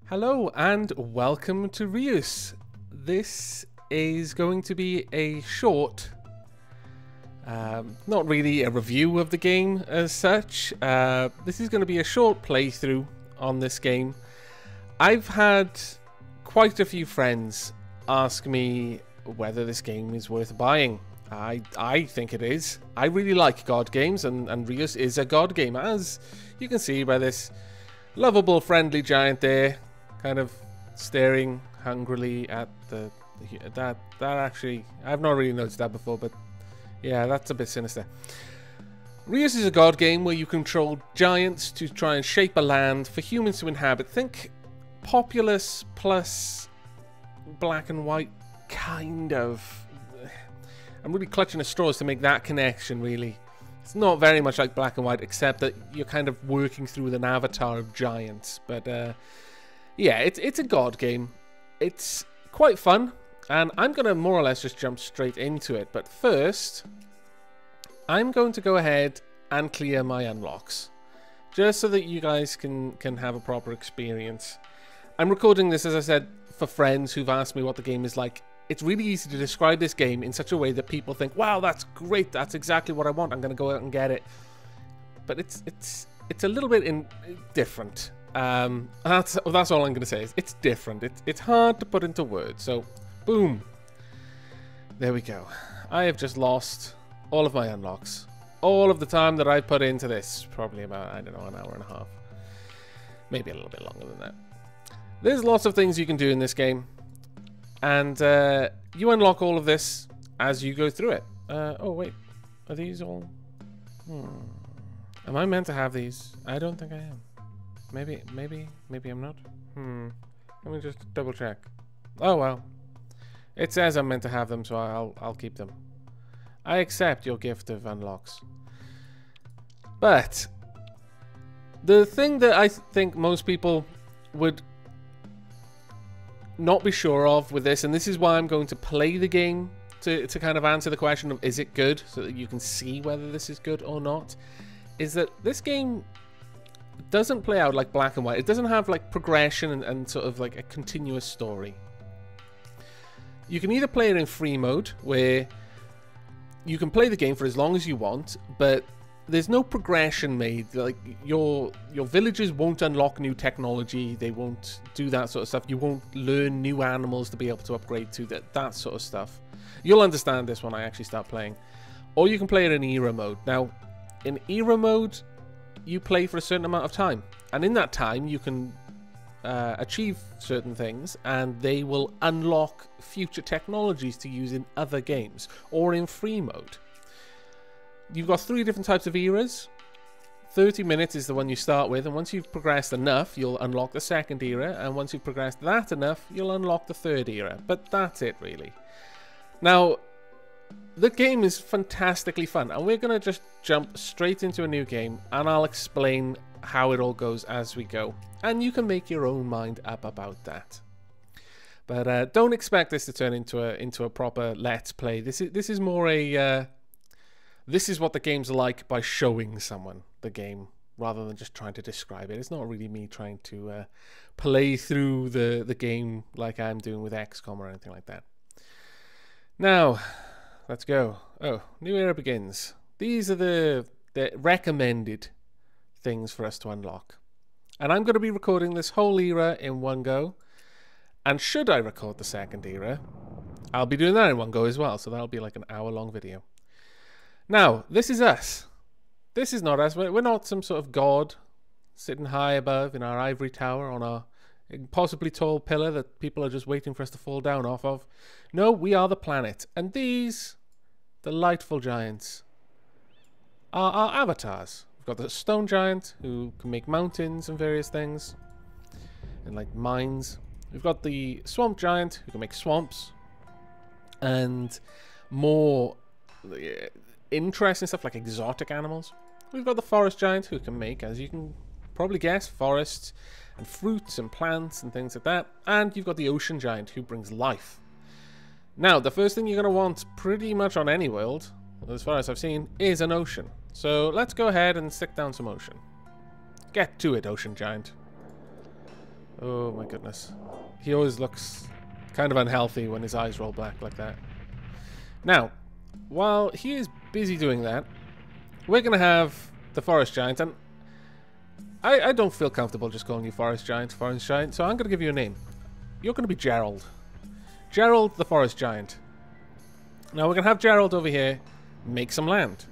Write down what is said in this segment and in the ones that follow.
Hello and welcome to Reus. This is going to be a short, not really a review of the game as such. This is going to be a short playthrough on this game. I've had quite a few friends ask me whether this game is worth buying. I think it is. I really like God games, and Reus is a God game, as you can see by this lovable, friendly giant there, kind of staring hungrily at that actually, I've not really noticed that before, but yeah, that's a bit sinister. Reus is a God game where you control giants to try and shape a land for humans to inhabit. Think Populous plus Black and White, kind of. I'm really clutching at straws to make that connection, really. It's not very much like Black and White, except that you're kind of working through with an avatar of giants. But yeah, it's a God game. It's quite fun, and I'm going to more or less just jump straight into it. But first, I'm going to go ahead and clear my unlocks, just so that you guys can have a proper experience. I'm recording this, as I said, for friends who've asked me what the game is like. It's really easy to describe this game in such a way that people think, wow, that's great, that's exactly what I want, I'm going to go out and get it. But it's a little bit different. That's all I'm going to say. It's different. It's hard to put into words. So, boom. There we go. I have just lost all of my unlocks. All of the time that I put into this. Probably about, I don't know, an hour and a half. Maybe a little bit longer than that. There's lots of things you can do in this game. And you unlock all of this as you go through it. Oh, wait. Are these all... Am I meant to have these? I don't think I am. Maybe I'm not. Let me just double check. Oh, well. It says I'm meant to have them, so I'll keep them. I accept your gift of unlocks. But the thing that I think most people would not be sure of with this, and this is why I'm going to play the game to kind of answer the question of is it good, so that you can see whether this is good or not, is that this game doesn't play out like Black and White. It doesn't have like progression and sort of like a continuous story. You can either play it in free mode, where you can play the game for as long as you want, but there's no progression made. Like your villagers won't unlock new technology. They won't do that sort of stuff. You won't learn new animals to be able to upgrade to that sort of stuff. You'll understand this when I actually start playing. Or you can play it in era mode. Now, in era mode, you play for a certain amount of time, and in that time you can achieve certain things, and they will unlock future technologies to use in other games or in free mode. You've got 3 different types of eras. 30 minutes is the one you start with, and once you've progressed enough, you'll unlock the second era, and once you've progressed that enough, you'll unlock the third era. But that's it, really. Now, the game is fantastically fun, and we're going to just jump straight into a new game, and I'll explain how it all goes as we go. And you can make your own mind up about that. But don't expect this to turn into a proper Let's Play. This is more a... this is what the game's like by showing someone the game, rather than just trying to describe it. It's not really me trying to play through the game like I'm doing with XCOM or anything like that. Now, let's go. Oh, new era begins. These are the recommended things for us to unlock. And I'm going to be recording this whole era in one go. And should I record the second era, I'll be doing that in one go as well. So that'll be like an hour-long video. Now, this is us. This is not us. We're not some sort of god sitting high above in our ivory tower on our impossibly tall pillar that people are just waiting for us to fall down off of. No, we are the planet. And these delightful giants are our avatars. We've got the stone giant, who can make mountains and various things, and like mines. We've got the swamp giant, who can make swamps, and more interesting stuff like exotic animals. We've got the forest giant, who can make, as you can probably guess, forests and fruits and plants and things like that. And you've got the ocean giant, who brings life. Now, the first thing you're going to want pretty much on any world, as far as I've seen, is an ocean. So let's go ahead and stick down some ocean. Get to it, ocean giant. Oh my goodness. He always looks kind of unhealthy when his eyes roll back like that. Now, while he is busy doing that, we're going to have the forest giant, and I don't feel comfortable just calling you forest giant, so I'm going to give you a name. You're going to be Gerald. Gerald the forest giant. Now we're going to have Gerald over here make some land.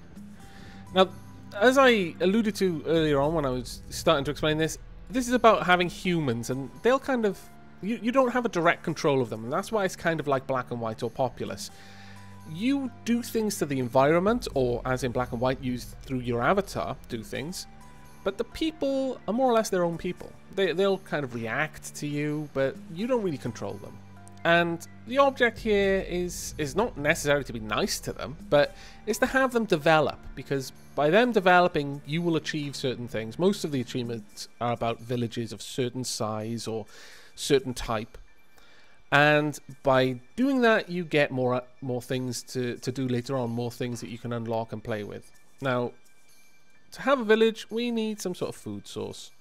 Now, as I alluded to earlier on when I was starting to explain this, this is about having humans, and they'll kind of... You don't have a direct control of them, and that's why it's kind of like Black and White or Populous. You do things to the environment, or as in Black and White, used through your avatar, do things, but the people are more or less their own people. They'll kind of react to you, but you don't really control them. And the object here is not necessarily to be nice to them, but is to have them develop, because by them developing, you will achieve certain things. Most of the achievements are about villages of certain size or certain type. And by doing that, you get more things to do later on, more things that you can unlock and play with. Now, to have a village, we need some sort of food source.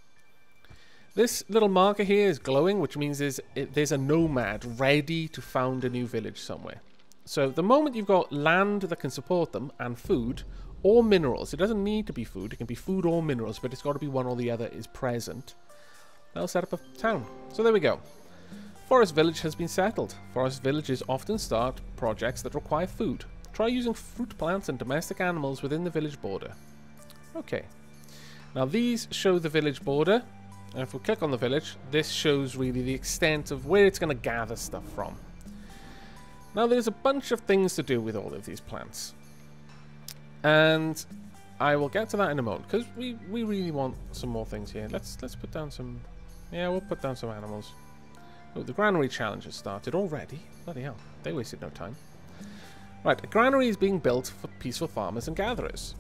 This little marker here is glowing, which means there's a nomad ready to found a new village somewhere. So the moment you've got land that can support them, and food, or minerals, it doesn't need to be food, it can be food or minerals, but it's got to be one or the other is present, they'll set up a town. So there we go. Forest village has been settled. Forest villages often start projects that require food. Try using fruit plants and domestic animals within the village border. Okay. Now these show the village border. And if we click on the village, this shows really the extent of where it's going to gather stuff from. Now there's a bunch of things to do with all of these plants. And I will get to that in a moment, because we really want some more things here. Let's put down some... Yeah, we'll put down some animals. Oh, the granary challenge has started already. Bloody hell, they wasted no time. Right, a granary is being built for peaceful farmers and gatherers.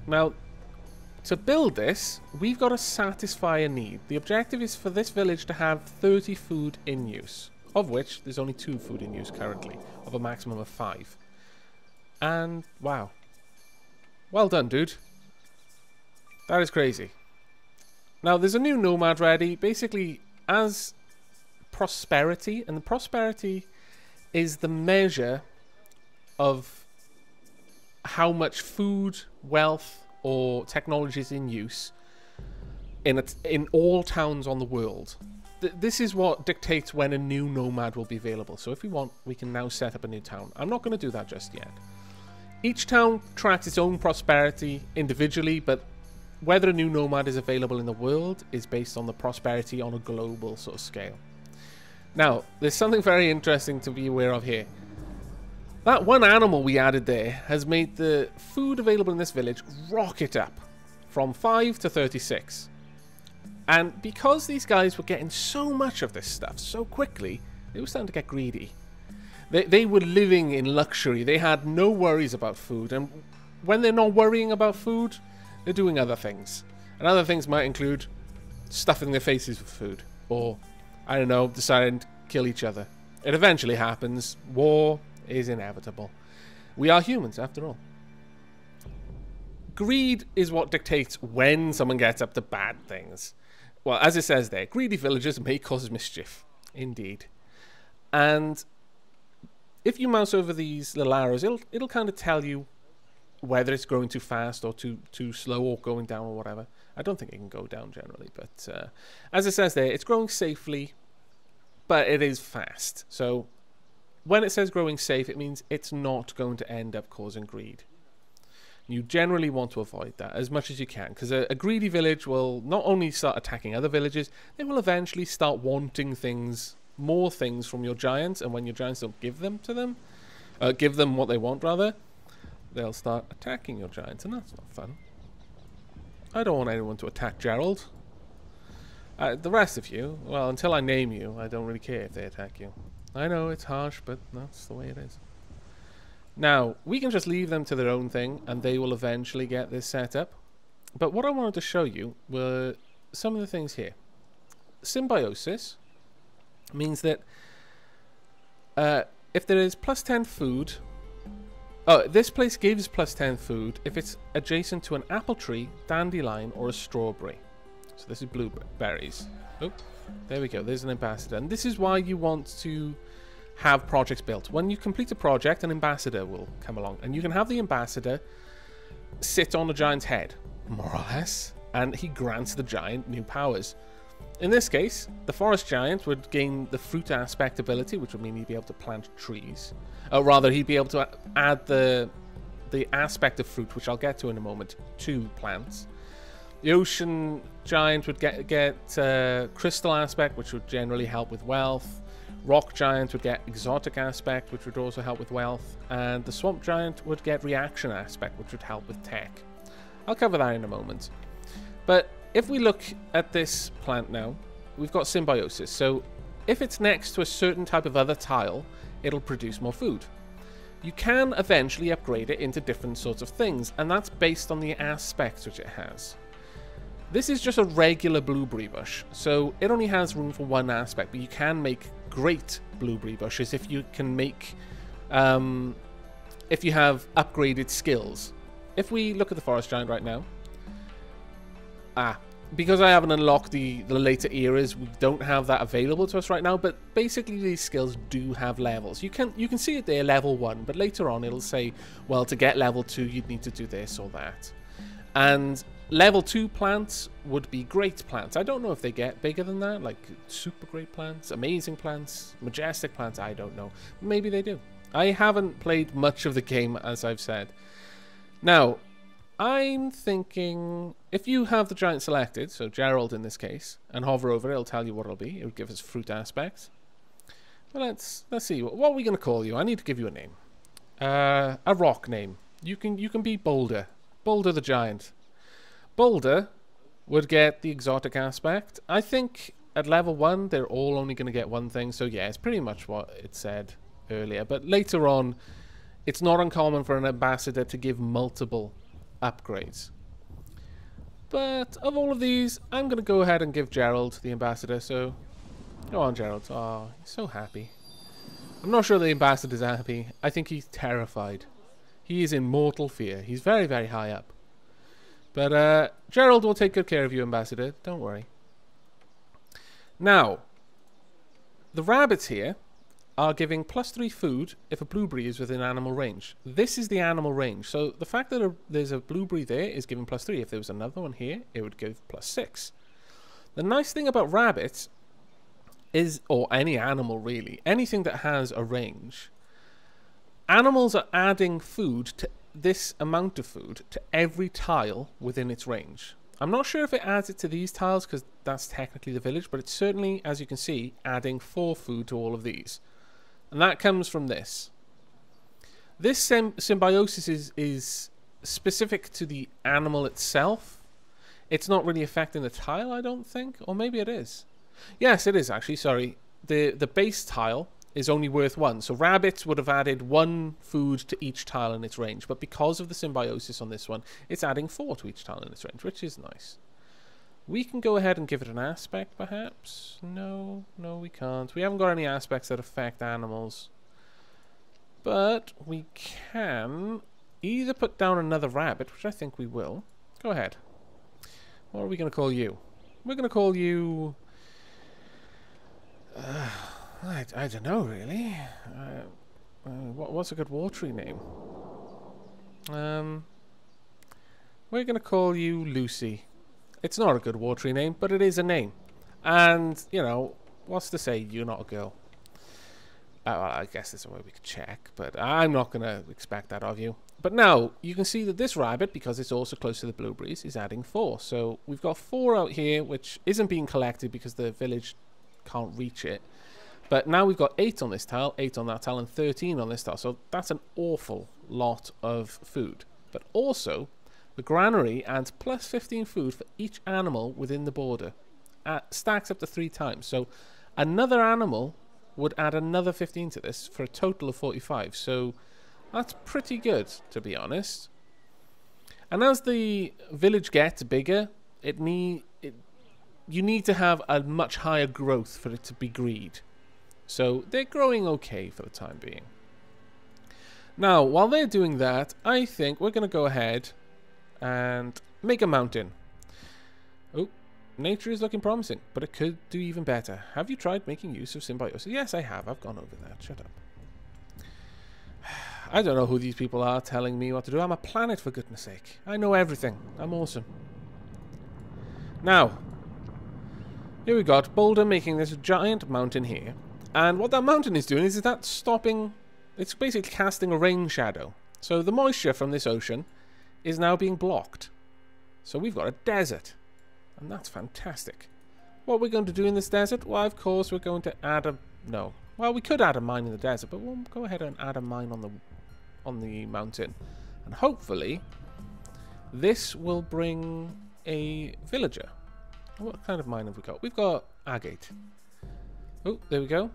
Now, to build this, we've got to satisfy a need. The objective is for this village to have 30 food in use, of which there's only 2 food in use currently, of a maximum of 5. And, wow. Well done, dude. That is crazy. Now, there's a new nomad ready, basically as prosperity, and the prosperity is the measure of how much food, wealth, or technologies in use in all towns on the world. This is what dictates when a new nomad will be available. So if we want, we can now set up a new town. I'm not going to do that just yet. Each town tracks its own prosperity individually, but whether a new nomad is available in the world is based on the prosperity on a global sort of scale. Now, there's something very interesting to be aware of here. That one animal we added there has made the food available in this village rocket up from 5 to 36. And because these guys were getting so much of this stuff so quickly, they were starting to get greedy. They were living in luxury. They had no worries about food. And when they're not worrying about food, they're doing other things. And other things might include stuffing their faces with food. Or, I don't know, deciding to kill each other. It eventually happens. War is inevitable. We are humans, after all. Greed is what dictates when someone gets up to bad things. Well, as it says there, greedy villagers may cause mischief. Indeed. And if you mouse over these little arrows, it'll kind of tell you whether it's growing too fast or too slow or going down or whatever. I don't think it can go down generally, but as it says there, it's growing safely, but it is fast. So when it says growing safe, it means it's not going to end up causing greed. You generally want to avoid that as much as you can, because a greedy village will not only start attacking other villages, they will eventually start wanting things, more things from your giants, and when your giants don't give them to them, give them what they want rather, they'll start attacking your giants, and that's not fun. I don't want anyone to attack Gerald. The rest of you, well, until I name you, I don't really care if they attack you. I know it's harsh, but that's the way it is. Now, we can just leave them to their own thing, and they will eventually get this set up. But what I wanted to show you were some of the things here. Symbiosis means that if there is plus 10 food... Oh, this place gives plus 10 food if it's adjacent to an apple tree, dandelion, or a strawberry. So this is blueberries. Oh, there we go. There's an ambassador. And this is why you want to have projects built. When you complete a project, an ambassador will come along. And you can have the ambassador sit on a giant's head, more or less. And he grants the giant new powers. In this case, the forest giant would gain the fruit aspect ability, which would mean he'd be able to plant trees. Or rather, he'd be able to add the aspect of fruit, which I'll get to in a moment, to plants. The ocean giant would get crystal aspect, which would generally help with wealth. Rock giant would get exotic aspect, which would also help with wealth. And the swamp giant would get reaction aspect, which would help with tech. I'll cover that in a moment. But if we look at this plant now, we've got symbiosis. So if it's next to a certain type of other tile, it'll produce more food. You can eventually upgrade it into different sorts of things, and that's based on the aspects which it has. This is just a regular blueberry bush, so it only has room for one aspect, but you can make great blueberry bushes if you can make, if you have upgraded skills. If we look at the forest giant right now, because I haven't unlocked the later eras, we don't have that available to us right now, but basically these skills do have levels. You can see it there, level 1, but later on it'll say, well, to get level 2 you'd need to do this or that. And level 2 plants would be great plants. I don't know if they get bigger than that, like super great plants, amazing plants, majestic plants, I don't know. Maybe they do. I haven't played much of the game, as I've said. Now, I'm thinking, if you have the giant selected, so Gerald in this case, and hover over it, it'll tell you what it'll be. It'll give us fruit aspects. Well, let's see. What are we going to call you? I need to give you a name. A rock name. You can be Boulder. Boulder the giant. Boulder would get the exotic aspect. I think at level 1, they're all only going to get one thing. So yeah, it's pretty much what it said earlier. But later on, it's not uncommon for an ambassador to give multiple upgrades. But of all of these, I'm going to go ahead and give Gerald the ambassador. So go on, Gerald. Oh, he's so happy. I'm not sure the ambassador's happy. I think he's terrified. He is in mortal fear. He's very, very high up. But Gerald will take good care of you, ambassador. Don't worry. Now, the rabbits here are giving +3 food if a blueberry is within animal range. This is the animal range. So the fact that there's a blueberry there is giving +3. If there was another one here, it would give +6. The nice thing about rabbits is, or any animal really, anything that has a range, animals are adding food to this amount of food to every tile within its range. I'm not sure if it adds it to these tiles because that's technically the village, but it's certainly, as you can see, adding 4 food to all of these. And that comes from this. This symbiosis is specific to the animal itself. It's not really affecting the tile, I don't think. Or maybe it is. Yes, it is actually, sorry. The base tile is only worth 1. So rabbits would have added 1 food to each tile in its range. But because of the symbiosis on this one, it's adding 4 to each tile in its range, which is nice. We can go ahead and give it an aspect, perhaps. No, we can't. We haven't got any aspects that affect animals. But we can either put down another rabbit, which I think we will. Go ahead. What are we going to call you? We're going to call you... I don't know, really. What's a good watery name? We're going to call you Lucy. It's not a good watery name, but it is a name. And, you know, what's to say you're not a girl? Well, I guess there's a way we could check, but I'm not going to expect that of you. But now, you can see that this rabbit, because it's also close to the blueberries, is adding 4. So we've got 4 out here, which isn't being collected because the village can't reach it. But now we've got 8 on this tile, 8 on that tile, and 13 on this tile. So that's an awful lot of food. But also, the granary adds +15 food for each animal within the border. Stacks up to 3 times. So another animal would add another 15 to this for a total of 45. So that's pretty good, to be honest. And as the village gets bigger, you need to have a much higher growth for it to be greed. So they're growing okay for the time being. Now, while they're doing that, I think we're going to go ahead and make a mountain. Oh, Nature is looking promising, but it could do even better. Have you tried making use of symbiosis? Yes, I have. I've gone over that. Shut up. I don't know who these people are telling me what to do. I'm a planet, for goodness sake. I know everything. I'm awesome. Now, here we got Boulder making this giant mountain here. And what that mountain is doing is that stopping... It's basically casting a rain shadow. So the moisture from this ocean is now being blocked. So we've got a desert. And that's fantastic. What we're going to do in this desert? Well, of course, we're going to add a... No. Well, we could add a mine in the desert, but we'll go ahead and add a mine on the mountain. And hopefully, this will bring a villager. What kind of mine have we got? We've got agate. Oh, there we go.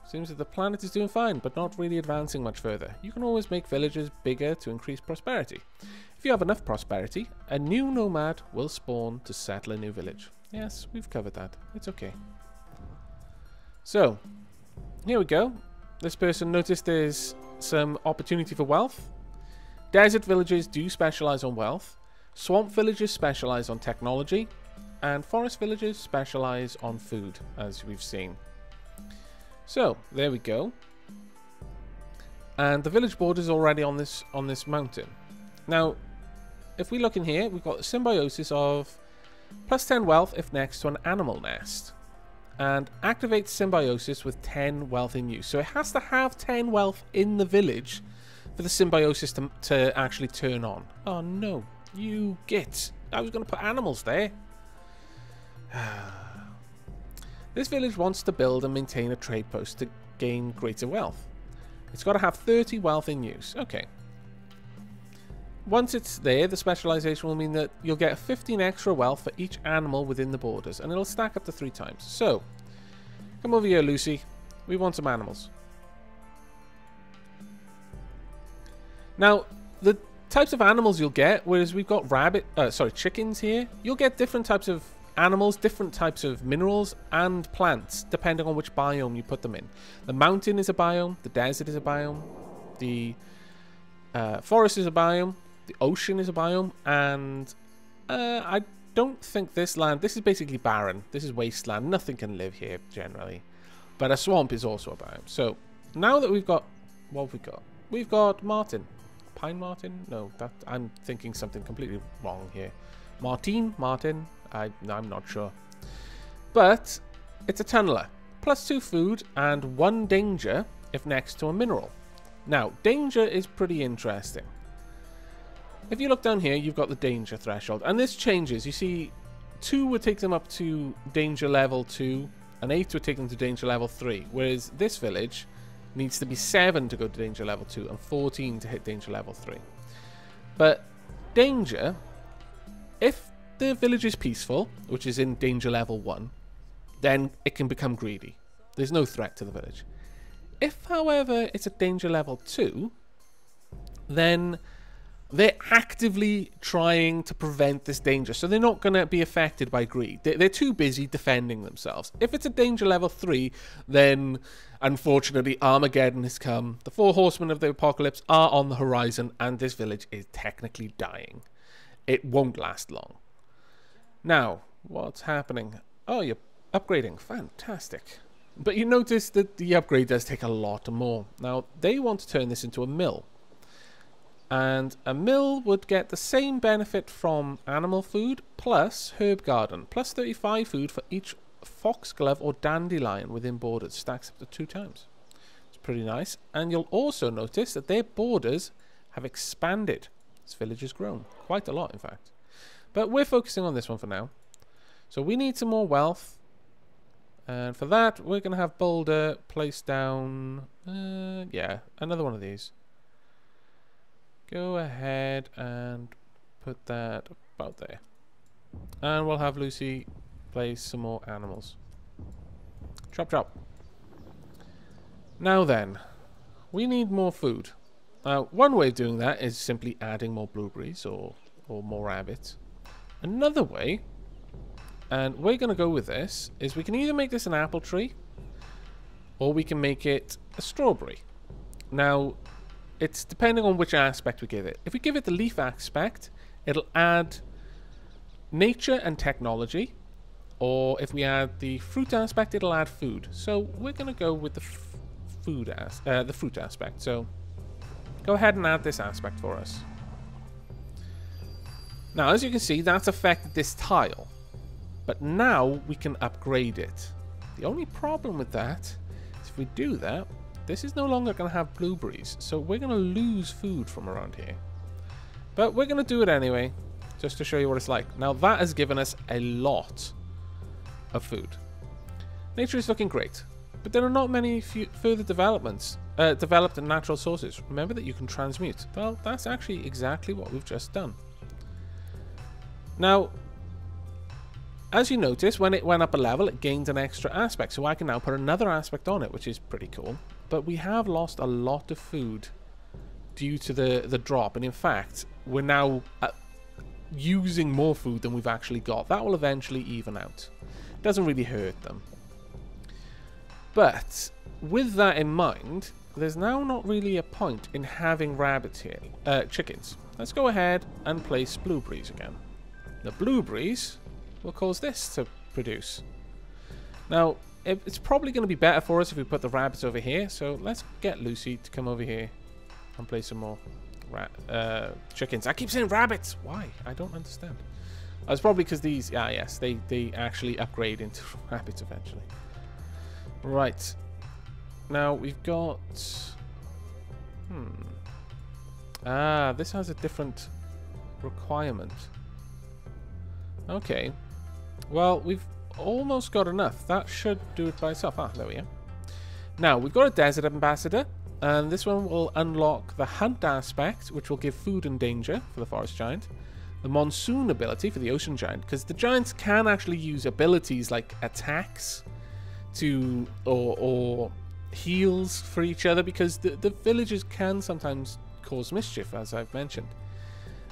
Seems that the planet is doing fine, but not really advancing much further. You can always make villages bigger to increase prosperity. If you have enough prosperity, a new nomad will spawn to settle a new village. Yes, we've covered that. It's okay. So, here we go. This person noticed there's some opportunity for wealth. Desert villages do specialize on wealth. Swamp villages specialize on technology. And forest villages specialize on food, as we've seen. So, there we go. And the village border is already on this mountain. Now, if we look in here, we've got the symbiosis of plus 10 wealth if next to an animal nest. And activates symbiosis with 10 wealth in use. So it has to have 10 wealth in the village for the symbiosis to actually turn on. Oh no, you git. I was going to put animals there. This village wants to build and maintain a trade post to gain greater wealth. It's got to have 30 wealth in use. Okay. Once it's there, the specialization will mean that you'll get 15 extra wealth for each animal within the borders, and it'll stack up to 3 times. So, come over here, Lucy. We want some animals. Now, the types of animals you'll get, whereas we've got chickens here, you'll get different types of animals, different types of minerals and plants, depending on which biome you put them in. The mountain is a biome, the desert is a biome, the forest is a biome, the ocean is a biome, and I don't think this is basically barren. This is wasteland. Nothing can live here, generally. But a swamp is also a biome. So, now that we've got... What have we got? We've got marten. Pine marten? No, I'm thinking something completely wrong here. Marten? I'm not sure. But, it's a tunneler. Plus 2 food and 1 danger if next to a mineral. Now, danger is pretty interesting. If you look down here, you've got the danger threshold. And this changes. You see, 2 would take them up to danger level 2, and 8 would take them to danger level 3. Whereas this village needs to be 7 to go to danger level 2, and 14 to hit danger level 3. But danger, if the village is peaceful, which is in danger level 1, then it can become greedy. There's no threat to the village. If, however, it's at danger level 2, then they're actively trying to prevent this danger. So they're not going to be affected by greed. They're too busy defending themselves. If it's at danger level 3, then unfortunately Armageddon has come. The 4 horsemen of the apocalypse are on the horizon, and this village is technically dying. It won't last long. Now, what's happening? Oh, you're upgrading. Fantastic. But you notice that the upgrade does take a lot more. Now, they want to turn this into a mill. And a mill would get the same benefit from animal food plus herb garden. Plus 35 food for each foxglove or dandelion within borders. Stacks up to 2 times. It's pretty nice. And you'll also notice that their borders have expanded. This village has grown. Quite a lot, in fact. But we're focusing on this one for now. So we need some more wealth. And for that, we're going to have Boulder place down... yeah, another one of these. Go ahead and put that about there. And we'll have Lucy place some more animals. Chop chop. Now then, we need more food. One way of doing that is simply adding more blueberries or more rabbits. Another way, and we're going to go with this, is we can either make this an apple tree or we can make it a strawberry. Now, it's depending on which aspect we give it. If we give it the leaf aspect, it'll add nature and technology. or if we add the fruit aspect, it'll add food. So we're going to go with the fruit aspect. So go ahead and add this aspect for us. Now, as you can see, that's affected this tile. But now we can upgrade it. The only problem with that is if we do that, this is no longer going to have blueberries. So we're going to lose food from around here. But we're going to do it anyway, just to show you what it's like. Now, that has given us a lot of food. Nature is looking great. But there are not many further developments, developed natural sources. Remember that you can transmute. Well, that's actually exactly what we've just done. Now, as you notice, when it went up a level, it gained an extra aspect. So I can now put another aspect on it, which is pretty cool. But we have lost a lot of food due to the drop. And in fact, we're now using more food than we've actually got. That will eventually even out. It doesn't really hurt them. But with that in mind, there's now not really a point in having rabbits here. Chickens. Let's go ahead and place blueberries again. The blueberries will cause this to produce. Now, it's probably going to be better for us if we put the rabbits over here. So let's get Lucy to come over here and place some more chickens. I keep saying rabbits. Why? I don't understand. It's probably because these, yes, they actually upgrade into rabbits eventually. Right. Now we've got... this has a different requirement. Okay. Well, we've almost got enough. That should do it by itself. Ah, there we are. Now, we've got a desert ambassador, and this one will unlock the hunt aspect, which will give food and danger for the forest giant. The monsoon ability for the ocean giant, because the giants can actually use abilities like attacks to or heals for each other, because the villagers can sometimes cause mischief, as I've mentioned.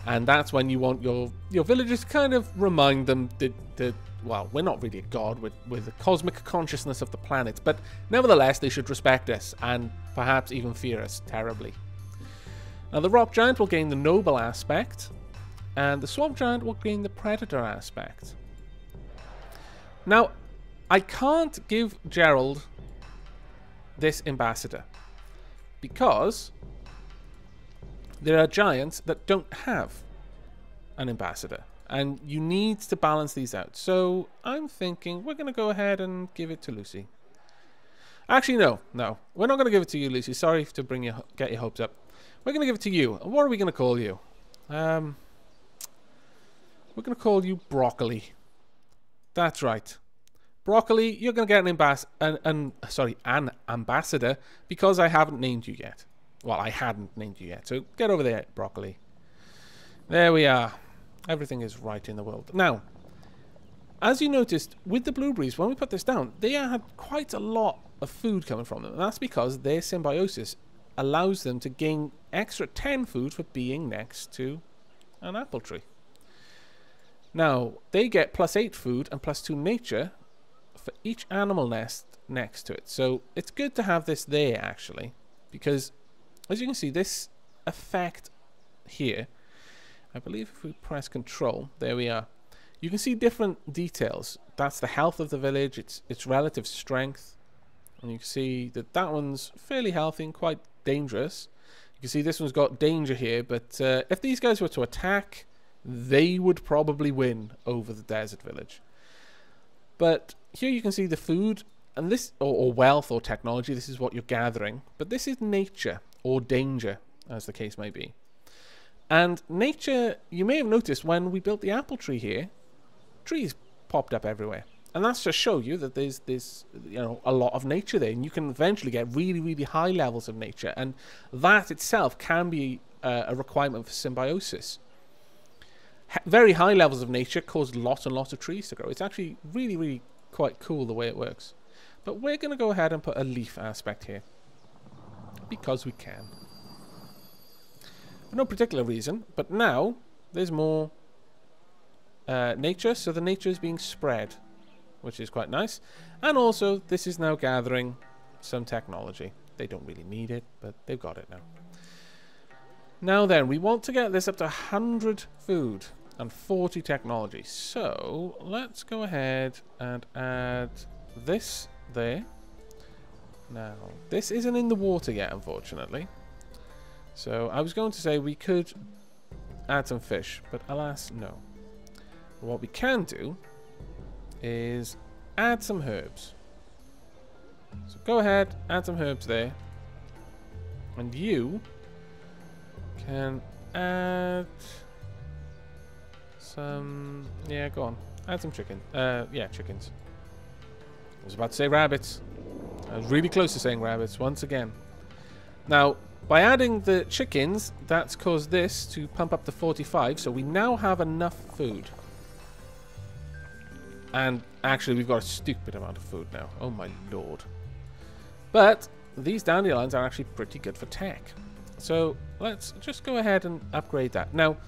And that's when you want your villagers to kind of remind them that well, we're not really a god with the cosmic consciousness of the planet, but nevertheless they should respect us and perhaps even fear us terribly. Now the rock giant will gain the noble aspect, and the swamp giant will gain the predator aspect. Now, I can't give Gerald this ambassador because there are giants that don't have an ambassador, and you need to balance these out. So I'm thinking we're going to go ahead and give it to Lucy. Actually, no, we're not going to give it to you, Lucy. Sorry to get your hopes up. We're going to give it to you. And what are we going to call you? We're going to call you Broccoli. That's right. Broccoli, you're going to get an ambassador because I haven't named you yet. Well, I hadn't named you yet. So get over there, Broccoli. There we are. Everything is right in the world. Now, as you noticed, with the blueberries, when we put this down, they had quite a lot of food coming from them. And that's because their symbiosis allows them to gain extra 10 food for being next to an apple tree. Now, they get +8 food and +2 nature for each animal nest next to it. So it's good to have this there, actually, because as you can see, this effect here, I believe if we press Control, there we are. You can see different details. That's the health of the village, its relative strength, and you can see that that one's fairly healthy and quite dangerous. You can see this one's got danger here, but if these guys were to attack, they would probably win over the desert village. But here you can see the food, and this, or wealth or technology, this is what you're gathering, but this is nature or danger, as the case may be. And nature, you may have noticed when we built the apple tree here, trees popped up everywhere. And that's to show you that there's a lot of nature there, and you can eventually get really, really high levels of nature, and that itself can be a requirement for symbiosis. Very high levels of nature cause lots and lots of trees to grow. It's actually really, really quite cool the way it works. But we're going to go ahead and put a leaf aspect here, because we can. For no particular reason, but now there's more nature, so the nature is being spread, which is quite nice. And also, this is now gathering some technology. They don't really need it, but they've got it now. Now then, we want to get this up to 100 food. and 40 technology. So let's go ahead and add this there. Now, this isn't in the water yet, unfortunately. So I was going to say we could add some fish, but alas, no. What we can do is add some herbs. So go ahead, add some herbs there. And you can add some... Yeah, go on. Add some chicken. Yeah, chickens. I was about to say rabbits. I was really close to saying rabbits once again. Now, by adding the chickens, that's caused this to pump up to 45, so we now have enough food. And actually, we've got a stupid amount of food now. Oh my lord. But these dandelions are actually pretty good for tech. So let's just go ahead and upgrade that. Now,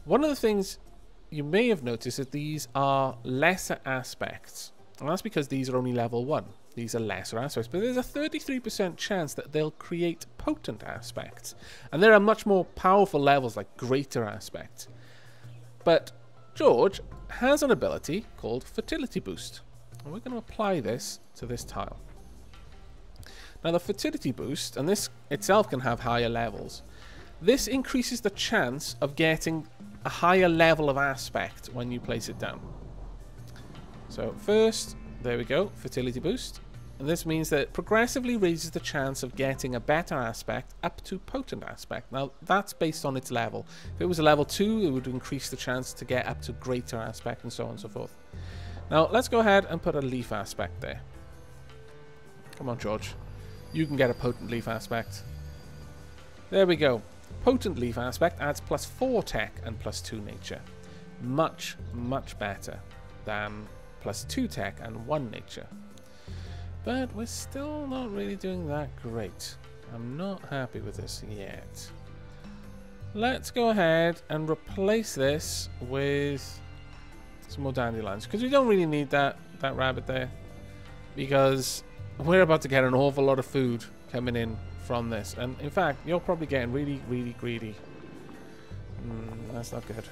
one of the things you may have noticed is that these are lesser aspects. And that's because these are only level 1. These are lesser aspects, but there's a 33% chance that they'll create potent aspects. And there are much more powerful levels like greater aspects. But George has an ability called Fertility Boost. And we're going to apply this to this tile. Now the Fertility Boost, and this itself can have higher levels, this increases the chance of getting a higher level of aspect when you place it down. So first, there we go, Fertility Boost. And this means that it progressively raises the chance of getting a better aspect up to potent aspect. Now, that's based on its level. If it was a level 2, it would increase the chance to get up to greater aspect and so on and so forth. Now, let's go ahead and put a leaf aspect there. Come on, George. You can get a potent leaf aspect. There we go. Potent leaf aspect adds +4 tech and +2 nature. Much, much better than +2 tech and 1 nature. But we're still not really doing that great. I'm not happy with this yet. Let's go ahead and replace this with some more dandelions, because we don't really need that rabbit there, because we're about to get an awful lot of food coming in from this. And in fact, you're probably getting really, really greedy. That's not good.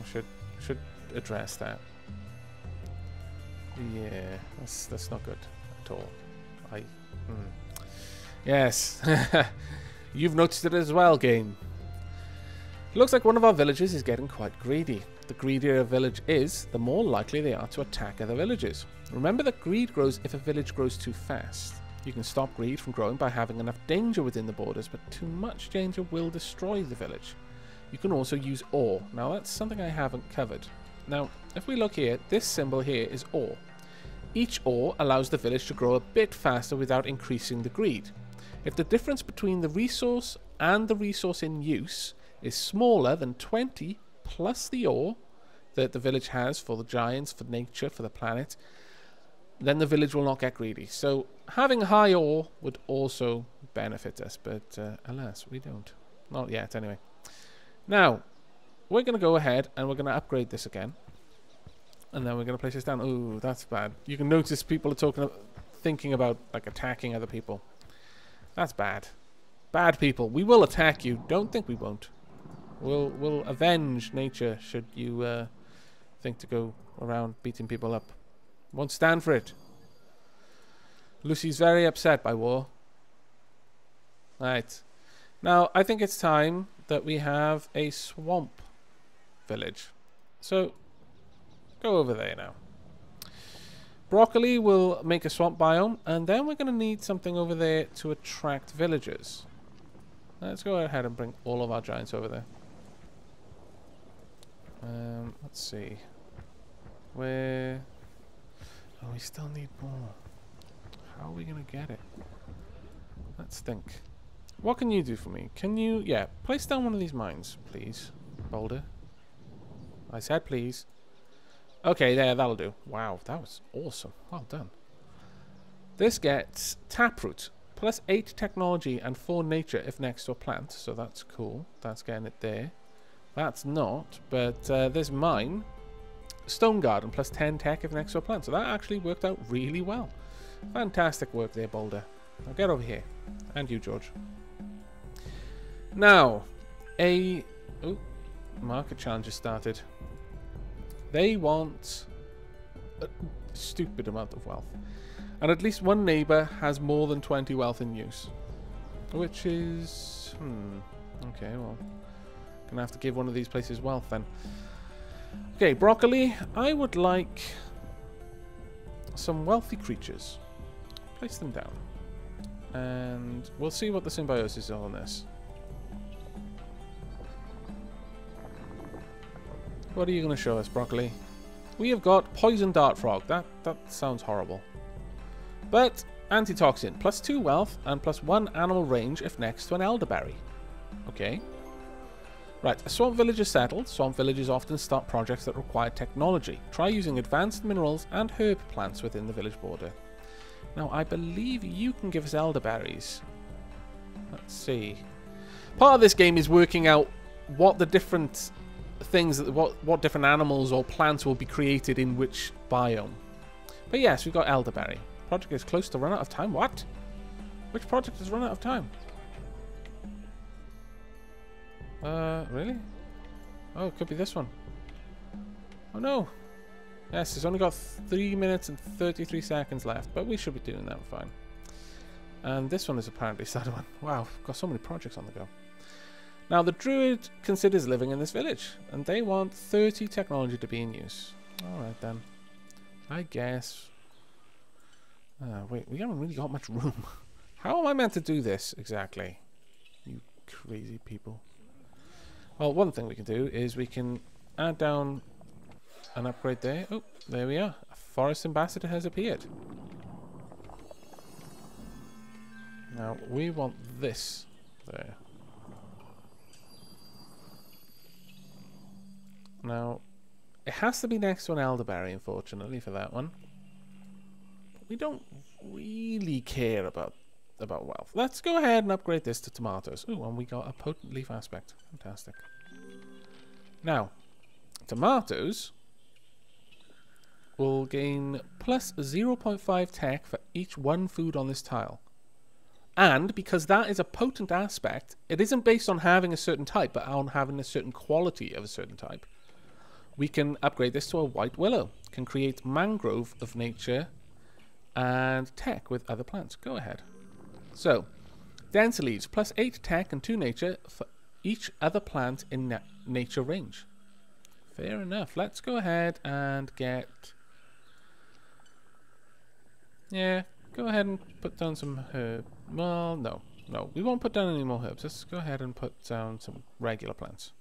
I should address that. Yeah, that's not good at all. Yes. You've noticed it as well, game. It looks like one of our villagers is getting quite greedy. The greedier a village is, the more likely they are to attack other villages. Remember that greed grows if a village grows too fast. You can stop greed from growing by having enough danger within the borders, but too much danger will destroy the village. You can also use ore. Now that's something I haven't covered. Now, if we look here, this symbol here is ore. Each ore allows the village to grow a bit faster without increasing the greed. If the difference between the resource and the resource in use is smaller than 20 plus the ore that the village has for the giants, for nature, for the planet, then the village will not get greedy. So having high ore would also benefit us, but alas, we don't. Not yet, anyway. Now, we're going to go ahead and we're going to upgrade this again. And then we're going to place this down. Ooh, that's bad. You can notice people are thinking about like attacking other people. That's bad. Bad people. We will attack you. Don't think we won't. We'll avenge nature should you think to go around beating people up. Won't stand for it. Lucy's very upset by war. Right. Now, I think it's time that we have a swamp village. So, go over there now. Broccoli will make a swamp biome, and then we're going to need something over there to attract villagers. Let's go ahead and bring all of our giants over there. Let's see. Where... Oh, we still need more. How are we going to get it? Let's think. What can you do for me? Can you... Yeah, place down one of these mines, please. Boulder. I said please. Okay, there, that'll do. Wow, that was awesome. Well done. This gets taproot, plus 8 technology and 4 nature if next to a plant. So that's cool. That's getting it there. That's not, but this mine, stone garden, plus 10 tech if next to a plant. So that actually worked out really well. Fantastic work there, Boulder. Now get over here. And you, George. Now, market challenge has started. They want a stupid amount of wealth. And at least one neighbour has more than 20 wealth in use. Which is... okay, well... gonna have to give one of these places wealth then. Okay, broccoli. I would like some wealthy creatures. Place them down. And we'll see what the symbiosis is on this. What are you going to show us, broccoli? We have got poison dart frog. That sounds horrible. But antitoxin, +2 wealth and +1 animal range if next to an elderberry. Okay. Right, a swamp village is settled. Swamp villages often start projects that require technology. Try using advanced minerals and herb plants within the village border. Now, I believe you can give us elderberries. Let's see. Part of this game is working out what the different things, what different animals or plants will be created in which biome. But yes, we've got elderberry. Project is close to run out of time. What? Which project has run out of time? Really? Oh, it could be this one. Oh no. Yes, it's only got 3 minutes and 33 seconds left, but we should be doing that fine. And this one is apparently a sad one. Wow, we've got so many projects on the go. Now, the druid considers living in this village, and they want 30 technology to be in use. Alright then. I guess... wait, we haven't really got much room. How am I meant to do this, exactly? You crazy people. Well, one thing we can do is we can add down an upgrade there. Oh, there we are. A forest ambassador has appeared. Now, we want this there. Now, it has to be next to an elderberry, unfortunately, for that one. We don't really care about wealth. Let's go ahead and upgrade this to tomatoes. Ooh, and we got a potent leaf aspect. Fantastic. Now, tomatoes will gain plus 0.5 tech for each one food on this tile. And because that is a potent aspect, it isn't based on having a certain type, but on having a certain quality of a certain type. We can upgrade this to a white willow. Can create mangrove of nature and tech with other plants. Go ahead. So, dense leaves, plus 8 tech and 2 nature for each other plant in nature range. Fair enough. Let's go ahead and get... yeah, go ahead and put down some herb. Well, no, we won't put down any more herbs. Let's go ahead and put down some regular plants.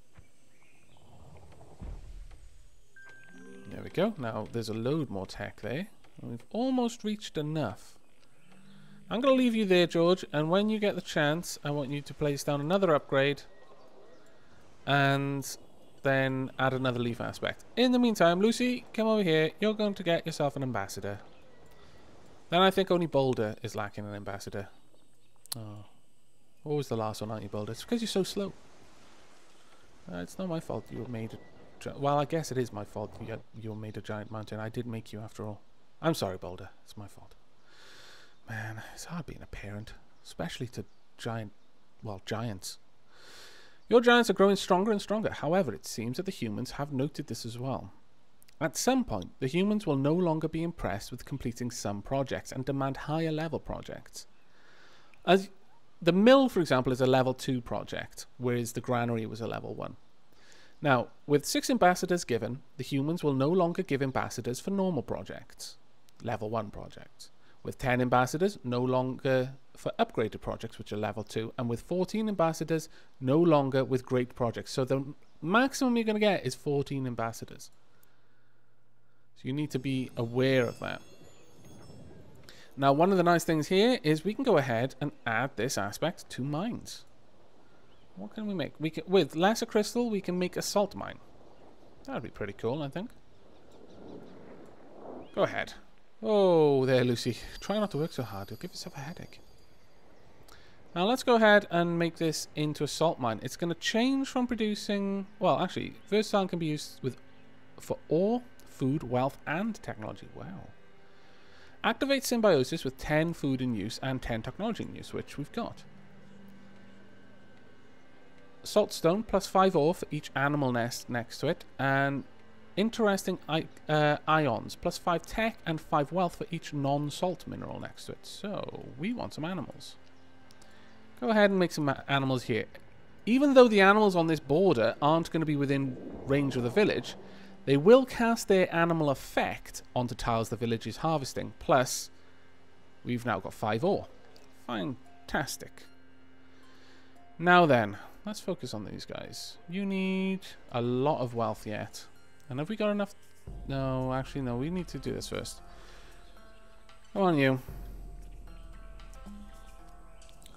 There we go. Now, there's a load more tech there. We've almost reached enough. I'm going to leave you there, George, and when you get the chance, I want you to place down another upgrade and then add another leaf aspect. In the meantime, Lucy, come over here. You're going to get yourself an ambassador. Then I think only Boulder is lacking an ambassador. Oh. What was the last one, aren't you, Boulder? It's because you're so slow. It's not my fault you were made a... well, I guess it is my fault you were made a giant mountain. I did make you after all. I'm sorry, Boulder. It's my fault. Man, it's hard being a parent. Especially to giants. Your giants are growing stronger and stronger. However, it seems that the humans have noted this as well. At some point, the humans will no longer be impressed with completing some projects and demand higher level projects. As the mill, for example, is a level 2 project, whereas the granary was a level 1. Now, with 6 ambassadors given, the humans will no longer give ambassadors for normal projects, level 1 projects. With 10 ambassadors, no longer for upgraded projects, which are level 2, and with 14 ambassadors, no longer with great projects. So the maximum you're going to get is 14 ambassadors. So you need to be aware of that. Now, one of the nice things here is we can go ahead and add this aspect to mines. What can we make? We can, with lesser crystal, we can make a salt mine. That would be pretty cool, I think. Go ahead. Oh, there, Lucy. Try not to work so hard. You'll give yourself a headache. Now, let's go ahead and make this into a salt mine. It's going to change from producing... well, actually, versatile can be used for ore, food, wealth, and technology. Wow. Activate symbiosis with 10 food in use and 10 technology in use, which we've got. Saltstone, plus 5 ore for each animal nest next to it, and interesting ions. Plus 5 tech and 5 wealth for each non-salt mineral next to it. So, we want some animals. Go ahead and make some animals here. Even though the animals on this border aren't going to be within range of the village, they will cast their animal effect onto tiles the village is harvesting. Plus, we've now got 5 ore. Fantastic. Now then, let's focus on these guys. You need a lot of wealth yet. And have we got enough? No, actually no, we need to do this first. Come on, you.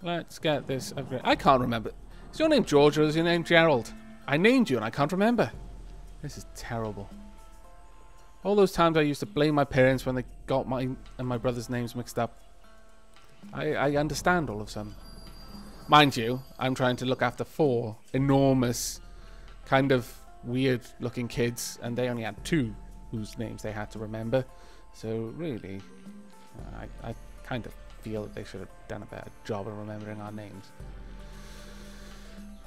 Let's get this upgrade. I can't remember. Is your name George or is your name Gerald? I named you and I can't remember. This is terrible. All those times I used to blame my parents when they got my and my brother's names mixed up. I understand all of a sudden. Mind you, I'm trying to look after 4 enormous, kind of weird looking kids, and they only had 2 whose names they had to remember. So really, I kind of feel that they should have done a better job of remembering our names.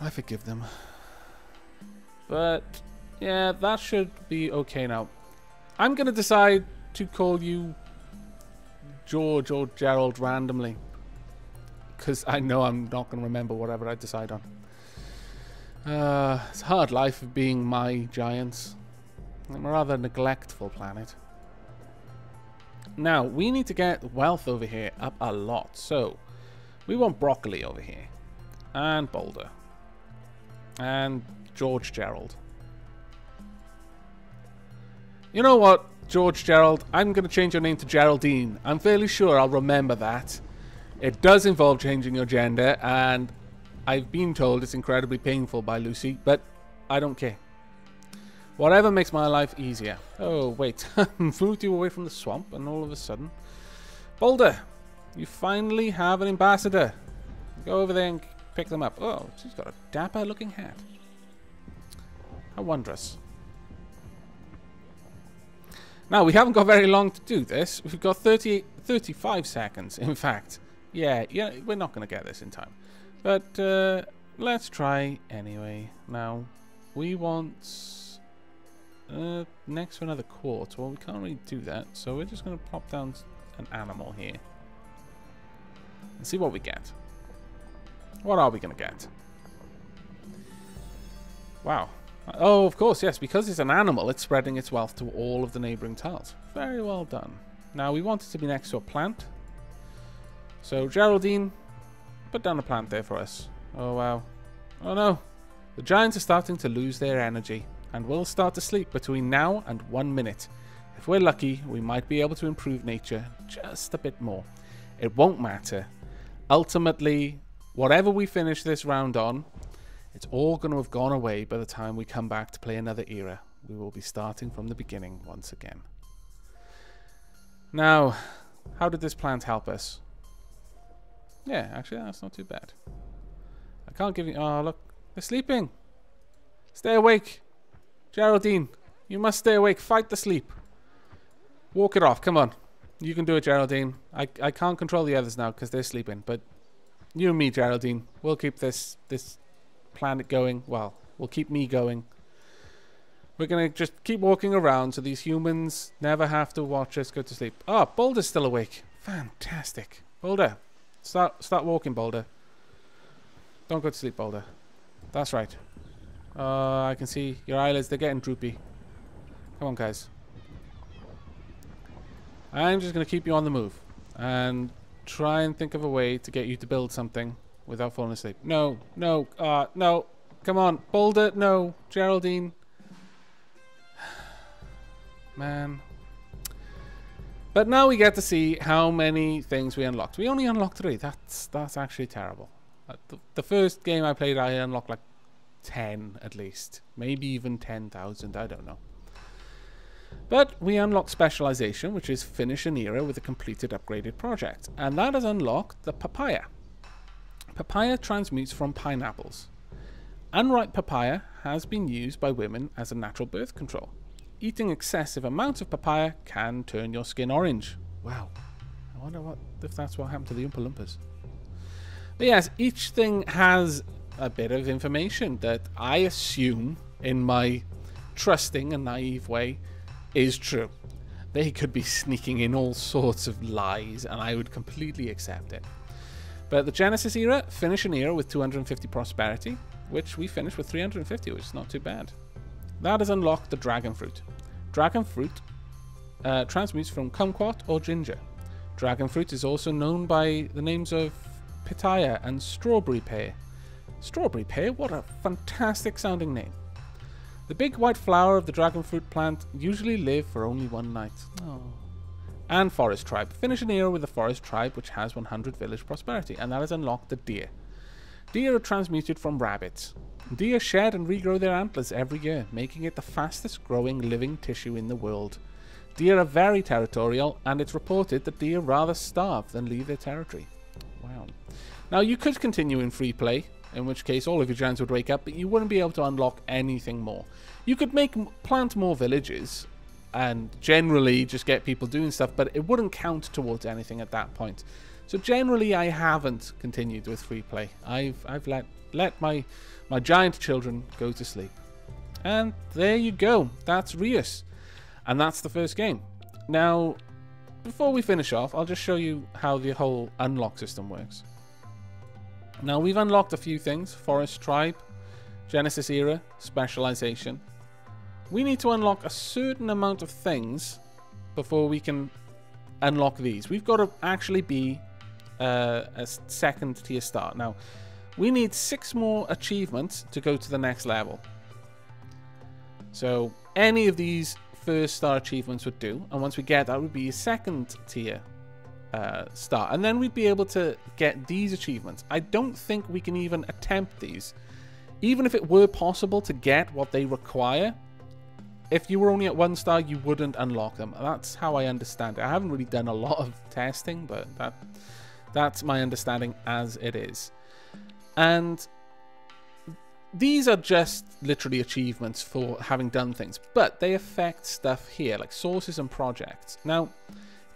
I forgive them. But yeah, that should be okay now. I'm going to decide to call you George or Gerald randomly, because I know I'm not going to remember whatever I decide on. It's a hard life of being my giants. I'm a rather neglectful planet. Now, we need to get wealth over here up a lot. So, we want broccoli over here. And Boulder. And George Gerald. You know what, George Gerald? I'm going to change your name to Geraldine. I'm fairly sure I'll remember that. It does involve changing your gender, and I've been told it's incredibly painful by Lucy, but I don't care. Whatever makes my life easier. Oh, wait. Moved you away from the swamp, and all of a sudden... Boulder, you finally have an ambassador. Go over there and pick them up. Oh, she's got a dapper-looking hat. How wondrous. Now, we haven't got very long to do this. We've got 35 seconds, in fact. Yeah, we're not going to get this in time. But let's try anyway. Now, we want next to another quartz. Well, we can't really do that, so we're just going to pop down an animal here and see what we get. What are we going to get? Wow. Oh, of course, yes. Because it's an animal, it's spreading its wealth to all of the neighboring tiles. Very well done. Now, we want it to be next to a plant. So, Geraldine, put down a plant there for us. Oh, wow. Oh, no. The giants are starting to lose their energy, and will start to sleep between now and 1 minute. If we're lucky, we might be able to improve nature just a bit more. It won't matter. Ultimately, whatever we finish this round on, it's all going to have gone away by the time we come back to play another era. We will be starting from the beginning once again. Now, how did this plant help us? Yeah, actually, that's not too bad. I can't give you... Oh, look. They're sleeping. Stay awake. Geraldine, you must stay awake. Fight the sleep. Walk it off. Come on. You can do it, Geraldine. I can't control the others now because they're sleeping. But you and me, Geraldine, we'll keep this planet going. Well, we'll keep me going. We're going to just keep walking around so these humans never have to watch us go to sleep. Oh, Boulder's still awake. Fantastic. Boulder. Start walking, Boulder. Don't go to sleep, Boulder. That's right. I can see your eyelids. They're getting droopy. Come on, guys. I'm just going to keep you on the move. And try and think of a way to get you to build something without falling asleep. No. No. No. Come on. Boulder. No. Geraldine. Man. But now we get to see how many things we unlocked. We only unlocked 3. That's actually terrible. The first game I played, I unlocked like 10 at least. Maybe even 10,000. I don't know. But we unlocked specialization, which is finish an era with a completed upgraded project. And that has unlocked the papaya. Papaya transmutes from pineapples. Unripe papaya has been used by women as a natural birth control. Eating excessive amounts of papaya can turn your skin orange. Wow. I wonder if that's what happened to the Oompa Loompas. But yes, each thing has a bit of information that I assume in my trusting and naive way is true. They could be sneaking in all sorts of lies, and I would completely accept it. But the Genesis era, finish an era with 250 prosperity, which we finished with 350, which is not too bad. That has unlocked the Dragon Fruit. Dragon Fruit transmutes from kumquat or ginger. Dragon Fruit is also known by the names of pitaya and strawberry pear. Strawberry pear? What a fantastic sounding name. The big white flower of the dragon fruit plant usually live for only one night. Oh. And Forest Tribe. Finish an era with the Forest Tribe, which has 100 village prosperity, and that has unlocked the Deer. Deer are transmuted from rabbits. Deer shed and regrow their antlers every year, making it the fastest growing living tissue in the world. Deer are very territorial, and it's reported that deer rather starve than leave their territory. Wow. Now, you could continue in free play, in which case all of your giants would wake up, but you wouldn't be able to unlock anything more. You could plant more villages and generally just get people doing stuff, but it wouldn't count towards anything at that point. So generally, I haven't continued with free play. I've let my giant children go to sleep. And there you go. That's Reus. And that's the first game. Now, before we finish off, I'll just show you how the whole unlock system works. Now, we've unlocked a few things. Forest Tribe, Genesis Era, Specialization. We need to unlock a certain amount of things before we can unlock these. We've got to actually be a second tier star. Now, we need 6 more achievements to go to the next level. So, any of these first star achievements would do. And once we get that, would be a second tier star, and then we'd be able to get these achievements. I don't think we can even attempt these. Even if it were possible to get what they require, if you were only at 1 star, you wouldn't unlock them. That's how I understand it. I haven't really done a lot of testing, but that's my understanding as it is. And these are just literally achievements for having done things, but they affect stuff here, like sources and projects. Now,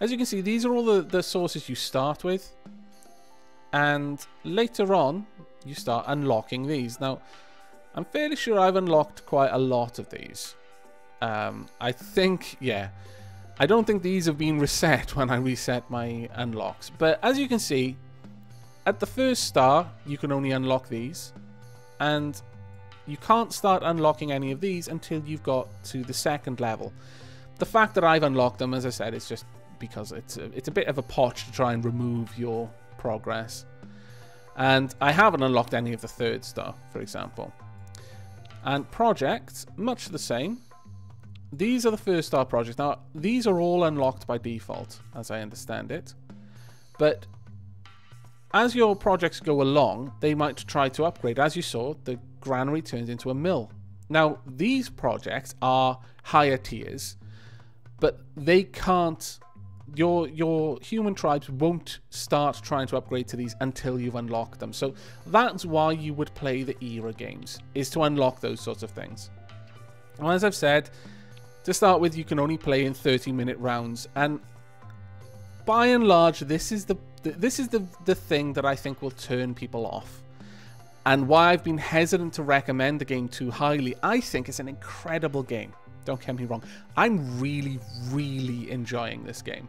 as you can see, these are all the sources you start with, and later on, you start unlocking these. Now, I'm fairly sure I've unlocked quite a lot of these. I think, yeah, I don't think these have been reset when I reset my unlocks. But as you can see, at the first star, you can only unlock these, and you can't start unlocking any of these until you've got to the second level. The fact that I've unlocked them, as I said, is just because it's a bit of a potch to try and remove your progress. And I haven't unlocked any of the 3rd star, for example. And projects, much the same. These are the 1st star projects. Now, these are all unlocked by default, as I understand it. But as your projects go along, they might try to upgrade. As you saw, the granary turns into a mill. Now, these projects are higher tiers, but they can't... Your human tribes won't start trying to upgrade to these until you've unlocked them. So that's why you would play the era games, is to unlock those sorts of things. And as I've said, to start with, you can only play in 30-minute rounds, and by and large, this is the thing that I think will turn people off, and why I've been hesitant to recommend the game too highly. I think it's an incredible game. Don't get me wrong. I'm really, really enjoying this game.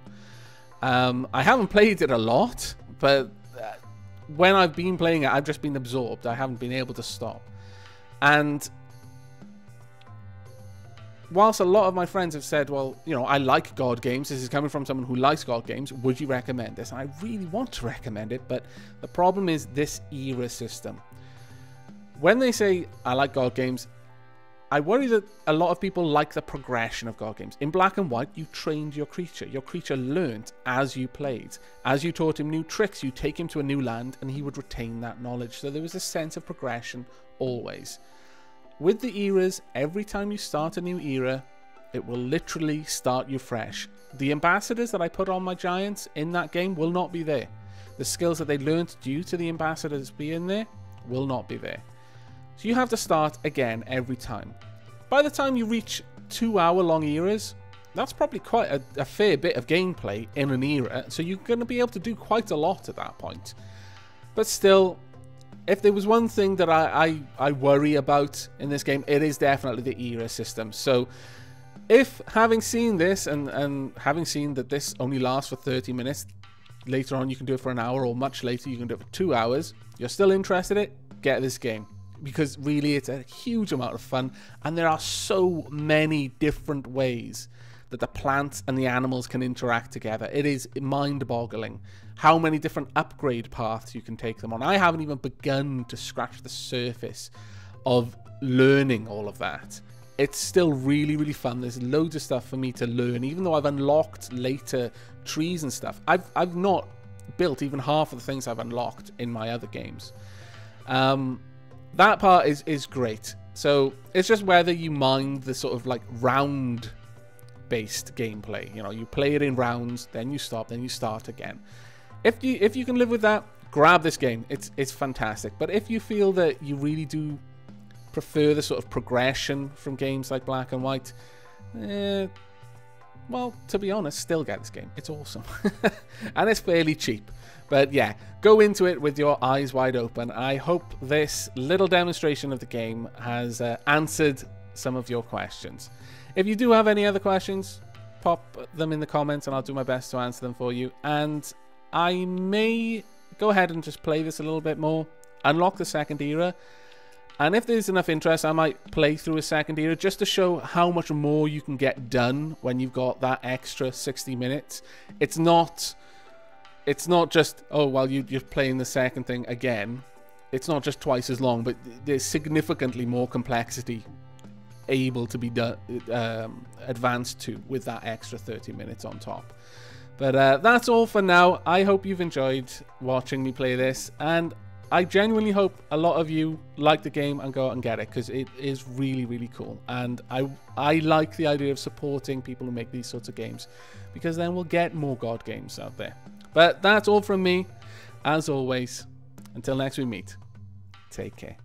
I haven't played it a lot, but when I've been playing it, I've just been absorbed. I haven't been able to stop. And whilst a lot of my friends have said, well, you know, I like God games. This is coming from someone who likes God games. Would you recommend this? And I really want to recommend it, but the problem is this era system. When they say, I like God games, I worry that a lot of people like the progression of God games. In Black and White, you trained your creature. Your creature learned as you played. As you taught him new tricks, you take him to a new land and he would retain that knowledge. So there was a sense of progression always. With the eras, every time you start a new era, it will literally start you fresh. The ambassadors that I put on my giants in that game will not be there. The skills that they learned due to the ambassadors being there will not be there. So you have to start again every time. By the time you reach 2-hour-long eras, that's probably quite a fair bit of gameplay in an era, so you're going to be able to do quite a lot at that point. But still, if there was one thing that I worry about in this game, it is definitely the era system. So if having seen this and having seen that this only lasts for 30 minutes, later on you can do it for an hour, or much later you can do it for 2 hours, you're still interested in it, get this game. Because really it's a huge amount of fun, and there are so many different ways that the plants and the animals can interact together. It is mind-boggling how many different upgrade paths you can take them on. I haven't even begun to scratch the surface of learning all of that. It's still really, really fun. There's loads of stuff for me to learn, even though I've unlocked later trees and stuff. I've not built even half of the things I've unlocked in my other games. That part is great. So it's just whether you mind the sort of like round based gameplay. You know, you play it in rounds, then you stop, then you start again. If you can live with that, grab this game. It's fantastic. But if you feel that you really do prefer the sort of progression from games like Black and White, well, to be honest, still get this game. It's awesome. And it's fairly cheap. But yeah, go into it with your eyes wide open. I hope this little demonstration of the game has answered some of your questions. If you do have any other questions, pop them in the comments and I'll do my best to answer them for you. And I may go ahead and just play this a little bit more, unlock the second era, and if there's enough interest, I might play through a second era just to show how much more you can get done when you've got that extra 60 minutes. It's not just, oh, well, you're playing the second thing again. It's not just twice as long, but there's significantly more complexity able to be advanced to with that extra 30 minutes on top. But that's all for now. I hope you've enjoyed watching me play this, and I genuinely hope a lot of you like the game and go out and get it, because it is really, really cool. And I like the idea of supporting people who make these sorts of games, because then we'll get more God games out there. But that's all from me. As always, until next we meet, take care.